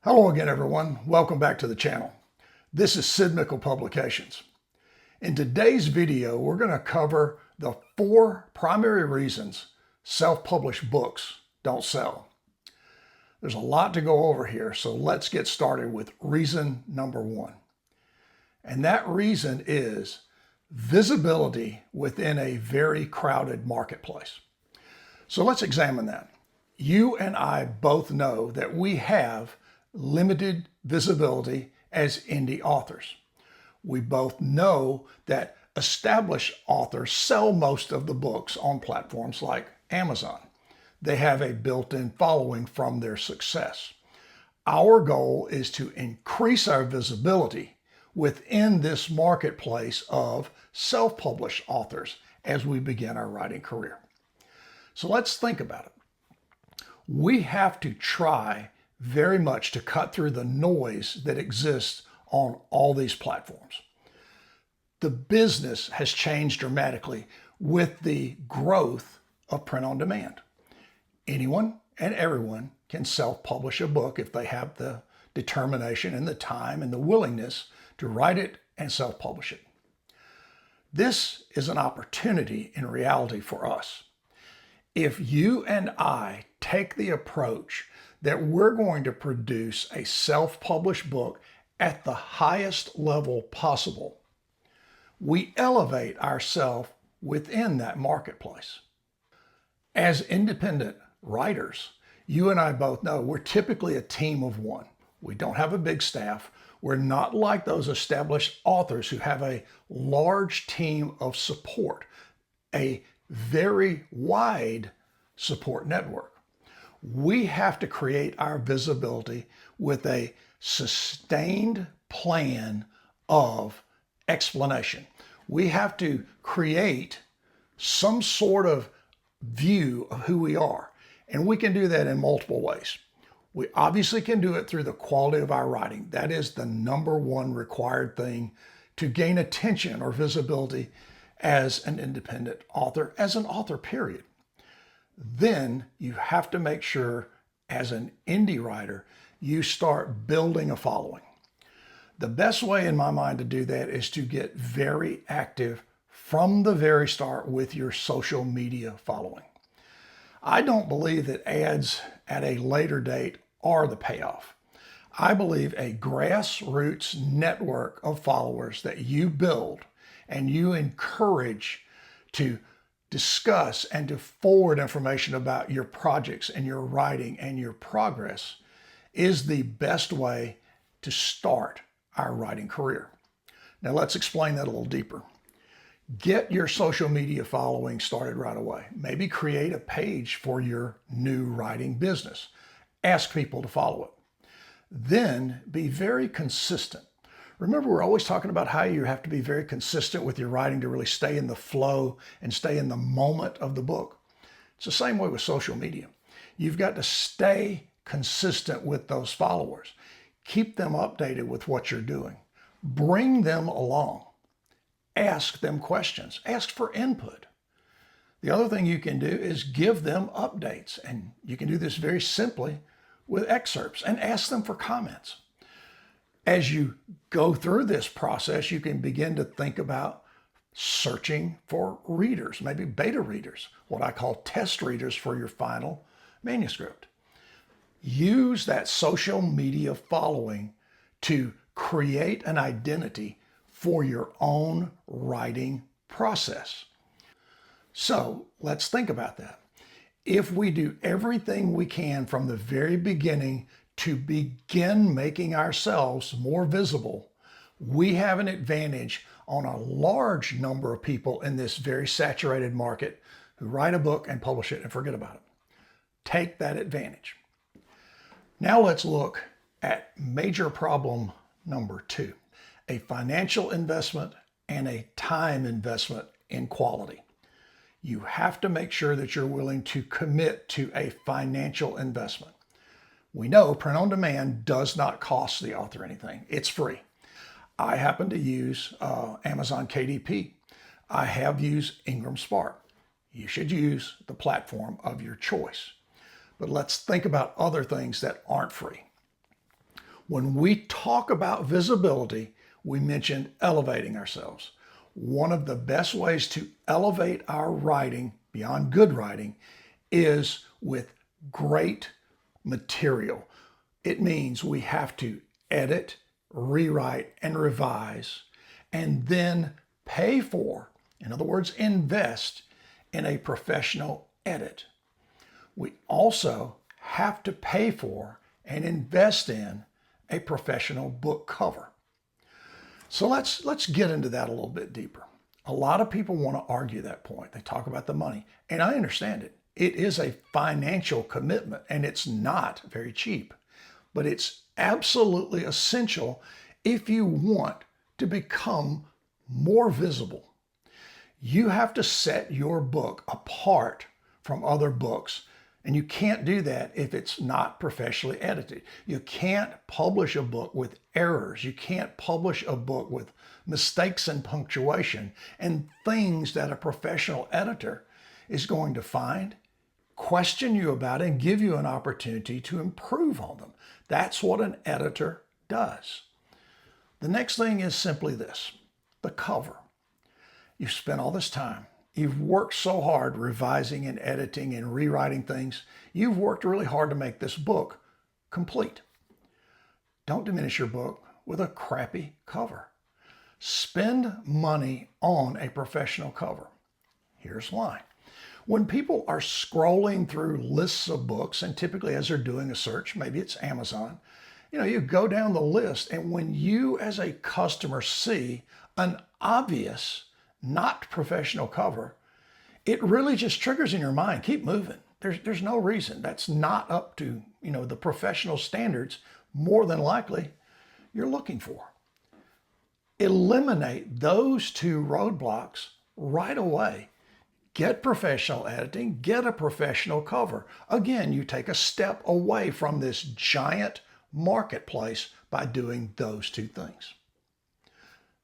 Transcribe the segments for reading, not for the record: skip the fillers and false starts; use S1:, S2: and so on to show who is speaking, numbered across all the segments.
S1: Hello again, everyone. Welcome back to the channel. This is Sid Mickle Publications. In today's video, we're going to cover the 4 primary reasons self-published books don't sell. There's a lot to go over here, so let's get started with reason number 1. And that reason is visibility within a very crowded marketplace. So let's examine that. You and I both know that we have limited visibility as indie authors. We both know that established authors sell most of the books on platforms like Amazon. They have a built-in following from their success. Our goal is to increase our visibility within this marketplace of self-published authors as we begin our writing career. So let's think about it. We have to try very much to cut through the noise that exists on all these platforms. The business has changed dramatically with the growth of print on demand. Anyone and everyone can self-publish a book if they have the determination and the time and the willingness to write it and self-publish it. This is an opportunity in reality for us. If you and I take the approach that we're going to produce a self-published book at the highest level possible, we elevate ourselves within that marketplace. As independent writers, you and I both know we're typically a team of one. We don't have a big staff. We're not like those established authors who have a large team of support, a very wide support network. We have to create our visibility with a sustained plan of explanation. We have to create some sort of view of who we are. And we can do that in multiple ways. We obviously can do it through the quality of our writing. That is the number one required thing to gain attention or visibility as an independent author, as an author, period. Then you have to make sure as an indie writer, you start building a following. The best way in my mind to do that is to get very active from the very start with your social media following. I don't believe that ads at a later date are the payoff. I believe a grassroots network of followers that you build and you encourage to discuss and to forward information about your projects and your writing and your progress is the best way to start our writing career. Now let's explain that a little deeper. Get your social media following started right away. Maybe create a page for your new writing business. Ask people to follow it. Then be very consistent. Remember, we're always talking about how you have to be very consistent with your writing to really stay in the flow and stay in the moment of the book. It's the same way with social media. You've got to stay consistent with those followers. Keep them updated with what you're doing. Bring them along. Ask them questions. Ask for input. The other thing you can do is give them updates. And you can do this very simply with excerpts and ask them for comments. As you go through this process, you can begin to think about searching for readers, maybe beta readers, what I call test readers for your final manuscript. Use that social media following to create an identity for your own writing process. So let's think about that. If we do everything we can from the very beginning to begin making ourselves more visible, we have an advantage on a large number of people in this very saturated market who write a book and publish it and forget about it. Take that advantage. Now let's look at major problem number 2, a financial investment and a time investment in quality. You have to make sure that you're willing to commit to a financial investment. We know print on demand does not cost the author anything. It's free. I happen to use Amazon KDP. I have used Ingram Spark. You should use the platform of your choice. But let's think about other things that aren't free. When we talk about visibility, we mentioned elevating ourselves. One of the best ways to elevate our writing beyond good writing is with great material. It means we have to edit, rewrite, and revise, and then pay for, in other words, invest in a professional edit. We also have to pay for and invest in a professional book cover. So let's get into that a little bit deeper. A lot of people want to argue that point. They talk about the money, and I understand it. It is a financial commitment, and it's not very cheap, but it's absolutely essential if you want to become more visible. You have to set your book apart from other books, and you can't do that if it's not professionally edited. You can't publish a book with errors. You can't publish a book with mistakes in punctuation and things that a professional editor is going to find, question you about, and give you an opportunity to improve on them. That's what an editor does. The next thing is simply this: the cover. You've spent all this time. You've worked so hard revising and editing and rewriting things. You've worked really hard to make this book complete. Don't diminish your book with a crappy cover. Spend money on a professional cover. Here's why. When people are scrolling through lists of books, and typically as they're doing a search, maybe it's Amazon, you go down the list, and when you as a customer see an obvious, not professional cover, it really just triggers in your mind, keep moving. There's no reason. That's not up to, the professional standards more than likely you're looking for. Eliminate those two roadblocks right away. Get professional editing, get a professional cover. Again, you take a step away from this giant marketplace by doing those two things.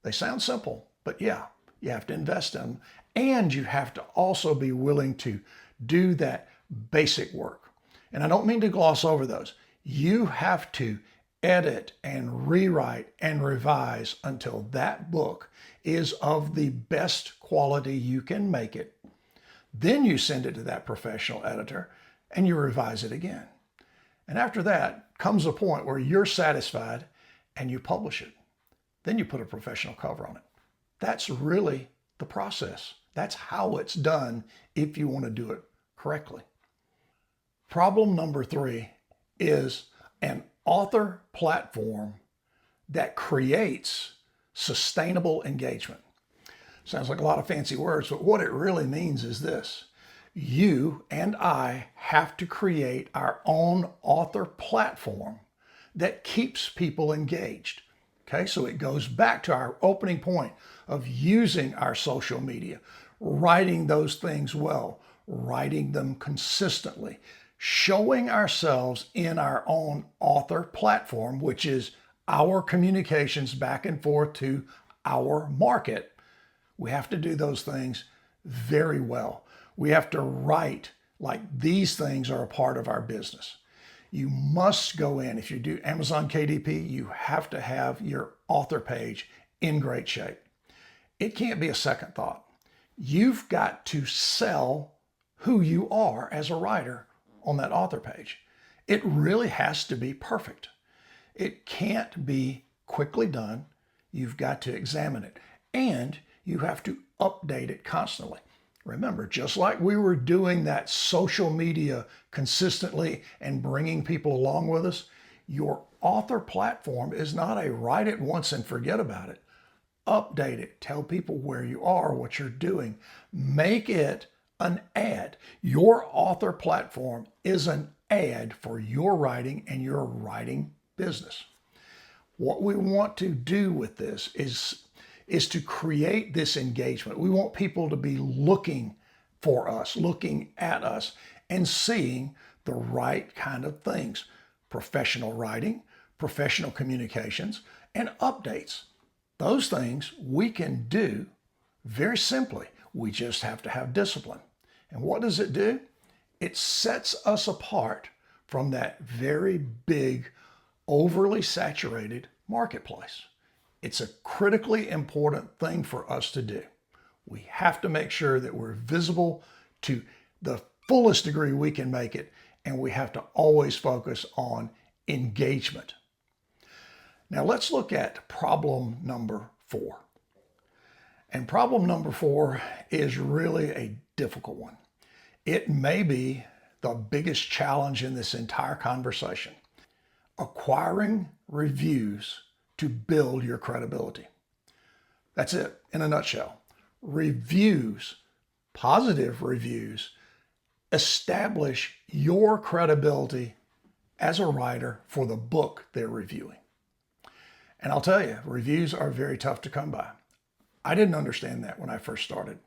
S1: They sound simple, but yeah, you have to invest in them, and you have to also be willing to do that basic work. And I don't mean to gloss over those. You have to edit and rewrite and revise until that book is of the best quality you can make it. Then you send it to that professional editor and you revise it again. And after that comes a point where you're satisfied and you publish it. Then you put a professional cover on it. That's really the process. That's how it's done if you want to do it correctly. Problem number 3 is an author platform that creates sustainable engagement. Sounds like a lot of fancy words, but what it really means is this: you and I have to create our own author platform that keeps people engaged. Okay, so it goes back to our opening point of using our social media, writing those things well, writing them consistently, showing ourselves in our own author platform, which is our communications back and forth to our market. We have to do those things very well. We have to write like these things are a part of our business. You must go in. If you do Amazon KDP, you have to have your author page in great shape. It can't be a second thought. You've got to sell who you are as a writer on that author page. It really has to be perfect. It can't be quickly done. You've got to examine it, and you have to update it constantly. Remember, just like we were doing that social media consistently and bringing people along with us, your author platform is not a write it once and forget about it. Update it. Tell people where you are, what you're doing. Make it an ad. Your author platform is an ad for your writing and your writing business. What we want to do with this is to create this engagement. We want people to be looking for us, looking at us, and seeing the right kind of things: professional writing, professional communications, and updates. Those things we can do very simply. We just have to have discipline. And what does it do? It sets us apart from that very big overly saturated marketplace. It's a critically important thing for us to do. We have to make sure that we're visible to the fullest degree we can make it, and we have to always focus on engagement. Now let's look at problem number 4. And problem number 4 is really a difficult one. It may be the biggest challenge in this entire conversation. Acquiring reviews to build your credibility. That's it in a nutshell. Reviews, positive reviews, establish your credibility as a writer for the book they're reviewing. And I'll tell you, reviews are very tough to come by. I didn't understand that when I first started.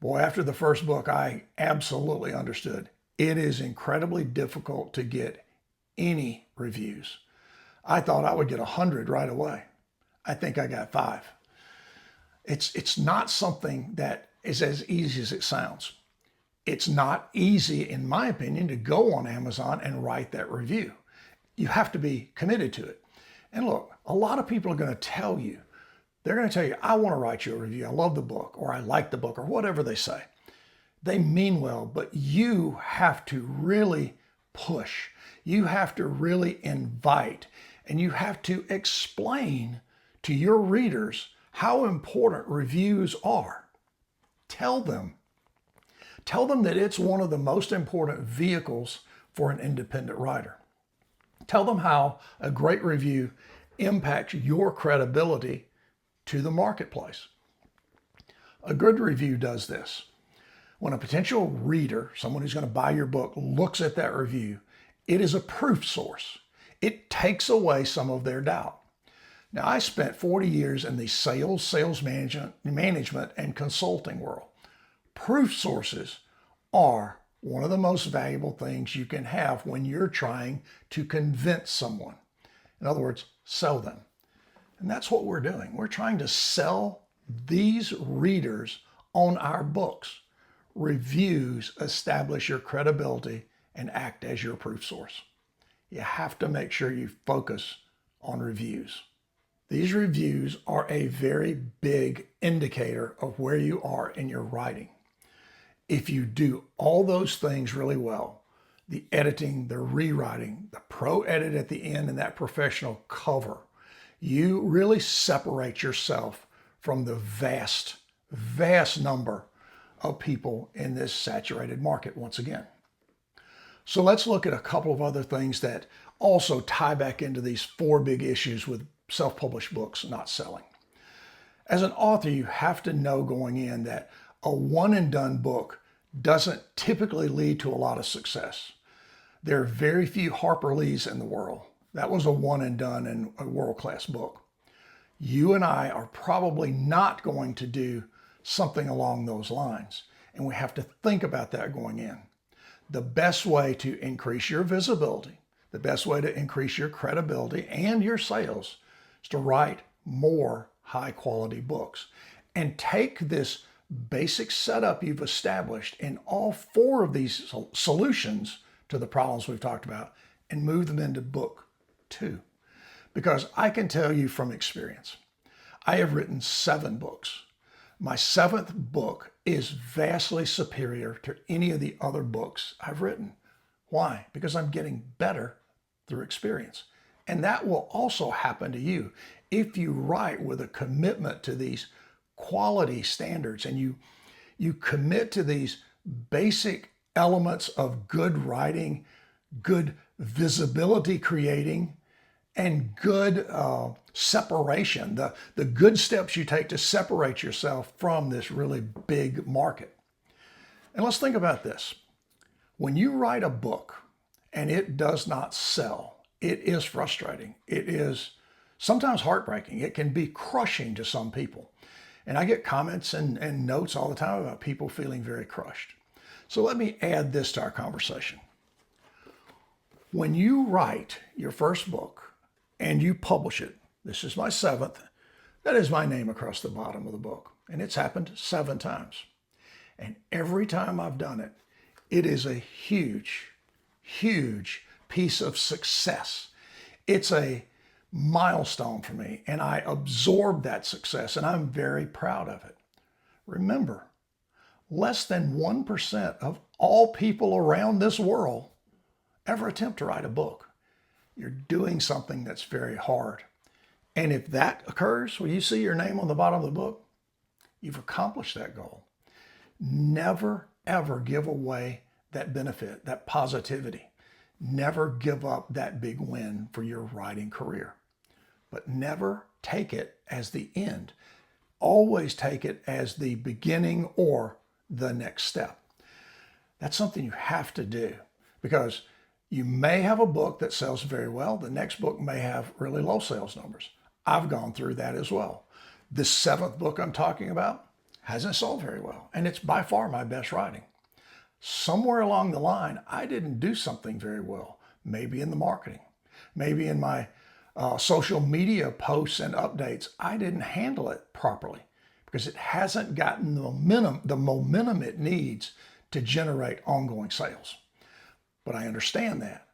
S1: Boy, after the first book, I absolutely understood. It is incredibly difficult to get any reviews. I thought I would get 100 right away. I think I got 5. It's not something that is as easy as it sounds. It's not easy, in my opinion, to go on Amazon and write that review. You have to be committed to it. And look, a lot of people are going to tell you, they're going to tell you, I want to write you a review. I love the book, or I like the book, or whatever they say. They mean well, but you have to really push. You have to really invite, and you have to explain to your readers how important reviews are. Tell them. Tell them that it's one of the most important vehicles for an independent writer. Tell them how a great review impacts your credibility to the marketplace. A good review does this. When a potential reader, someone who's going to buy your book, looks at that review, it is a proof source. It takes away some of their doubt. Now, I spent 40 years in the sales management, and consulting world. Proof sources are one of the most valuable things you can have when you're trying to convince someone. In other words, sell them. And that's what we're doing. We're trying to sell these readers on our books. Reviews establish your credibility and act as your proof source. You have to make sure you focus on reviews. These reviews are a very big indicator of where you are in your writing. If you do all those things really well, the editing, the rewriting, the pro edit at the end, and that professional cover, you really separate yourself from the vast number of people in this saturated market once again. So let's look at a couple of other things that also tie back into these 4 big issues with self-published books not selling. As an author, you have to know going in that a one and done book doesn't typically lead to a lot of success. There are very few Harper Lees in the world. That was a one and done and a world-class book. You and I are probably not going to do something along those lines, and we have to think about that going in. The best way to increase your visibility, the best way to increase your credibility and your sales is to write more high-quality books and take this basic setup you've established in all 4 of these solutions to the problems we've talked about and move them into book 2. Because I can tell you from experience, I have written 7 books. My 7th book is vastly superior to any of the other books I've written. Why? Because I'm getting better through experience. And that will also happen to you if you write with a commitment to these quality standards and you commit to these basic elements of good writing, good visibility creating, and good separation, the good steps you take to separate yourself from this really big market. And let's think about this. When you write a book and it does not sell, it is frustrating. It is sometimes heartbreaking. It can be crushing to some people. And I get comments and notes all the time about people feeling very crushed. So let me add this to our conversation. When you write your first book and you publish it, this is my 7th, that is my name across the bottom of the book. And it's happened 7 times. And every time I've done it, it is a huge piece of success. It's a milestone for me, and I absorbed that success, and I'm very proud of it. Remember, less than 1% of all people around this world ever attempt to write a book. You're doing something that's very hard. And if that occurs, when you see your name on the bottom of the book, you've accomplished that goal. Never, ever give away that benefit, that positivity. Never give up that big win for your writing career. But never take it as the end. Always take it as the beginning or the next step. That's something you have to do, because you may have a book that sells very well. The next book may have really low sales numbers. I've gone through that as well. This 7th book I'm talking about hasn't sold very well, and it's by far my best writing. Somewhere along the line, I didn't do something very well, maybe in the marketing, maybe in my social media posts and updates. I didn't handle it properly because it hasn't gotten the momentum it needs to generate ongoing sales. But I understand that.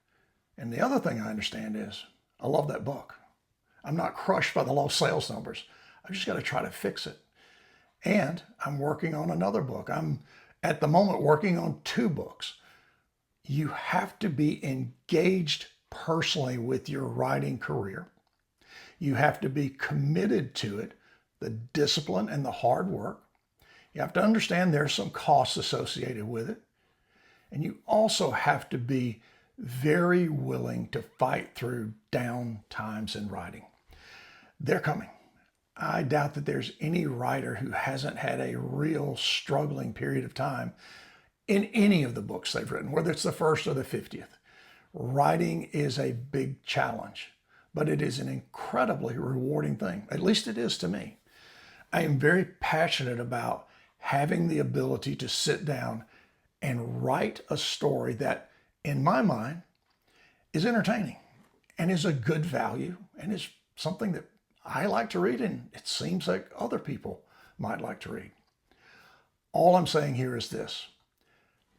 S1: And the other thing I understand is I love that book. I'm not crushed by the low sales numbers. I've just got to try to fix it. And I'm working on another book. I'm at the moment working on 2 books. You have to be engaged personally with your writing career. You have to be committed to it, the discipline and the hard work. You have to understand there's some costs associated with it. And you also have to be very willing to fight through down times in writing. They're coming. I doubt that there's any writer who hasn't had a real struggling period of time in any of the books they've written, whether it's the 1st or the 50th. Writing is a big challenge, but it is an incredibly rewarding thing. At least it is to me. I am very passionate about having the ability to sit down and write a story that, in my mind, is entertaining and is a good value and is something that I like to read, and it seems like other people might like to read. All I'm saying here is this: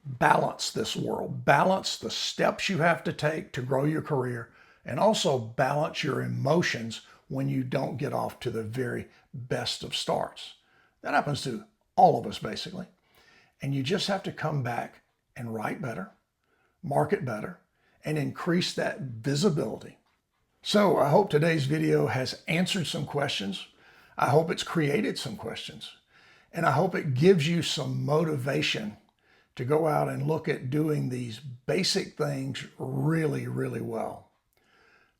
S1: balance this world, balance the steps you have to take to grow your career, and also balance your emotions when you don't get off to the very best of starts. That happens to all of us, basically. And you just have to come back and write better, market better, and increase that visibility. So I hope today's video has answered some questions. I hope it's created some questions. And I hope it gives you some motivation to go out and look at doing these basic things really, really well.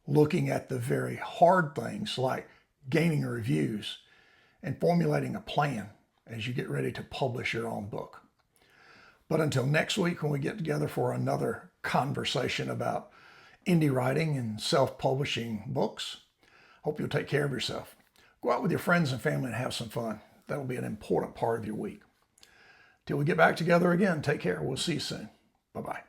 S1: Looking at the very hard things like gaining reviews and formulating a plan as you get ready to publish your own book. But until next week, when we get together for another conversation about indie writing and self-publishing books, hope you'll take care of yourself. Go out with your friends and family and have some fun. That'll be an important part of your week. Till we get back together again, take care. We'll see you soon. Bye-bye.